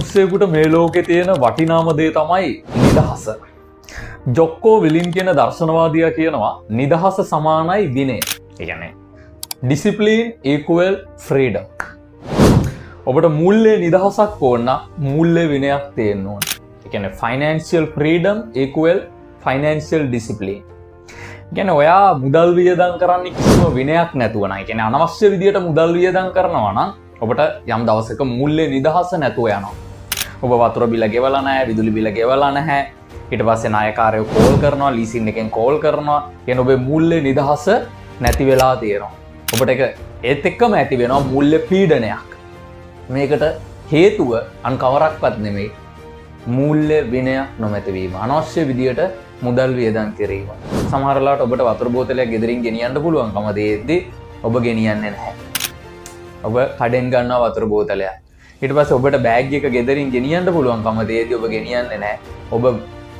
මනුස්සයෙකුට මේ ලෝකේ තියෙන වටිනාම දේ තමයි නිදහස. ජොක්කෝ විලින් කියන දර්ශනවාදියා කියනවා නිදහස සමානයි විනය. ඒ කියන්නේ discipline equal freedom. ඔබට මූල්‍ය නිදහසක් ඕන නම් මූල්‍ය විනයක් තියෙන්න ඕන. ඒ කියන්නේ financial freedom equal financial discipline. කියන්නේ ඔයා මුදල් වියදම් කරන්නේ කිසිම විනයක් නැතුව නම්. ඒ කියන්නේ අනවශ්‍ය විදියට මුදල් වියදම් කරනවා නම් ඔබට යම් දවසක මූල්‍ය නිදහස නැතුව යනවා. ඔබ වතුර බිල ගෙවලා නැහැ, විදුලි බිල ගෙවලා නැහැ. ඊට පස්සේ නායකාරයෝ කෝල් කරනවා, ලීසින් එකෙන් කෝල් කරනවා. කියන ඔබේ මූල්‍ය නිදහස නැති වෙලා තියෙනවා. ඔබට ඒක ඒත් එක්කම ඇති වෙනවා මූල්‍ය පීඩනයක්. මේකට හේතුව අන් කවරක්වත් නෙමෙයි මූල්‍ය විනය නොමැතිවීම. අනවශ්‍ය විදියට මුදල් වියදම් කිරීම. සමහර වෙලාවට ඔබට වතුර බෝතලයක් ගෙදරින් ගෙනියන්න පුළුවන්කම දෙද්දී ඔබ ගෙනියන්නේ නැහැ. ඔබ කඩෙන් ගන්නවා වතුර බෝතලයක්. ඊට පස්සේ ඔබට බෑග් එක ගෙදරින් ගෙනියන්න පුළුවන්කම දෙද්දී ඔබ ගෙනියන්නේ නැහැ. ඔබ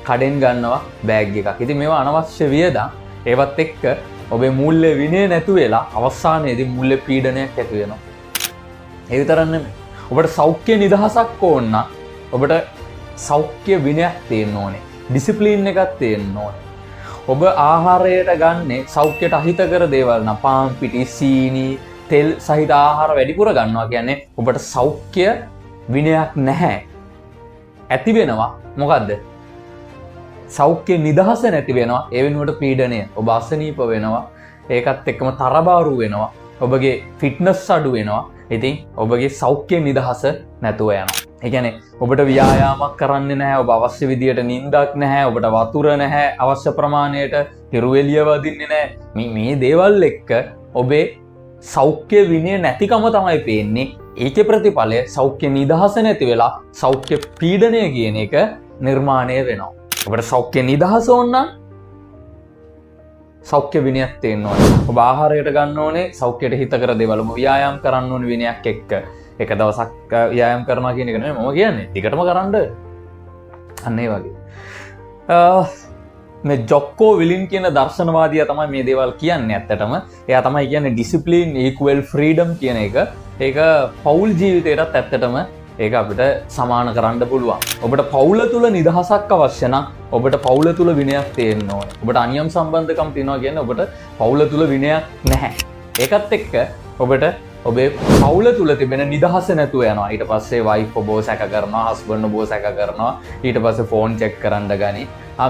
කඩෙන් ගන්නවා බෑග් එකක්. ඉතින් මේවා අනවශ්‍ය වියදම්. ඒවත් එක්ක ඔබේ මූල්‍ය විනය නැතු වෙලා අවසානයේදී මූල්‍ය පීඩනයක් ඇති වෙනවා. ඒ විතරක් නෙමෙයි. ඔබට සෞඛ්‍ය නිදහසක් ඕන නම් ඔබට සෞඛ්‍ය විනයක් තියෙන්න ඕනේ. ඩිසිප්ලින් එකක් තියෙන්න ඕනේ. ඔබ ආහාරයට ගන්නේ සෞඛ්‍යයට අහිතකර දේවල් නම් පාන් පිටි, සීනි, තෙල් සහිත ආහාර වැඩිපුර ගන්නවා කියන්නේ ඔබට සෞඛ්‍ය විනයක් නැහැ. ඇති වෙනවා මොකද්ද? සෞඛ්‍ය නිදහස නැති වෙනවා. ඒ වෙනුවට පීඩනය. ඔබ අසනීප වෙනවා. ඒකත් එක්කම තරබාරු වෙනවා. ඔබගේ ෆිට්නස් අඩු වෙනවා. ඉතින් ඔබගේ සෞඛ්‍ය නිදහස නැතුව යනවා. ඒ කියන්නේ ඔබට ව්‍යායාමයක් කරන්නේ නැහැ. ඔබ අවශ්‍ය විදියට නිින්දක් නැහැ. ඔබට වතුර නැහැ. අවශ්‍ය ප්‍රමාණයට පිරුවෙලිය වදින්නේ නැහැ. මේ දේවල් එක්ක ඔබේ සෞඛ්‍ය විනය නැතිකම තමයි පේන්නේ. ඒකේ ප්‍රතිඵලය සෞඛ්‍ය නිදහස නැති වෙලා සෞඛ්‍ය පීඩනය කියන එක නිර්මාණය වෙනවා. ඔබට සෞඛ්‍ය නිදහස ඕන නම් සෞඛ්‍ය විනයක් තියෙන්න ඕනේ. ඔබ ආහාරයට ගන්න ඕනේ සෞඛ්‍යයට හිතකර දේවල්. ඔබ ව්‍යායාම කරන්න ඕනේ විනයක් එක්ක. එක දවසක් ව්‍යායාම කරනවා කියන එක නෙමෙයි මම කියන්නේ. ටිකටම කරන්න. අන්න ඒ වගේ. මේ ජොක්කෝ විලින් කියන දර්ශනවාදියා තමයි මේ දේවල් කියන්නේ ඇත්තටම. එයා තමයි කියන්නේ discipline equal freedom කියන එක. ඒක පෞල් ජීවිතයටත් ඇත්තටම ඒක අපිට සමාන කරන්න පුළුවන්. ඔබට පවුල තුල නිදහසක් අවශ්‍ය නම් ඔබට පවුල තුල විනයක් තියෙන්න ඕනේ. ඔබට අනියම් සම්බන්ධකම් තියෙනවා කියන්නේ ඔබට පවුල තුල විනයක් නැහැ. ඒකත් එක්ක ඔබට ඔබේ පවුල තුල තිබෙන නිදහස නැතුව යනවා. ඊට පස්සේ වයිෆ් ඔබව සැක කරනවා, හස්බන්ඩ් ඔබව සැක කරනවා. ඊට පස්සේ ෆෝන් චෙක් කරන්න ගනි.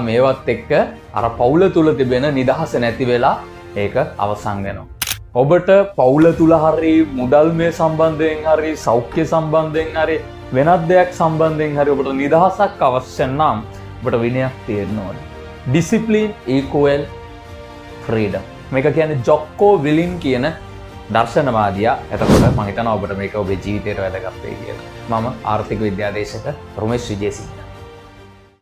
මේවත් එක්ක අර පවුල තුල තිබෙන නිදහස නැති වෙලා ඒක අවසන් වෙනවා. ඔබට පවුල තුල හරි මුදල් මේ සම්බන්ධයෙන් හරි සෞඛ්‍ය සම්බන්ධයෙන් හරි වෙනත් දෙයක් සම්බන්ධයෙන් හරි ඔබට නිදහසක් අවශ්‍ය නම් ඔබට විනයක් තියෙන්න ඕනේ. discipline equal freedom. මේක කියන්නේ ජොක්කෝ විලින් කියන දර්ශනවාදියා. එතකොට මම හිතනවා ඔබට මේක ඔබේ ජීවිතයට වැදගත් වෙයි කියලා. මම ආර්ථික විද්‍යාදේශක රොමේෂ් විජේසිංහ.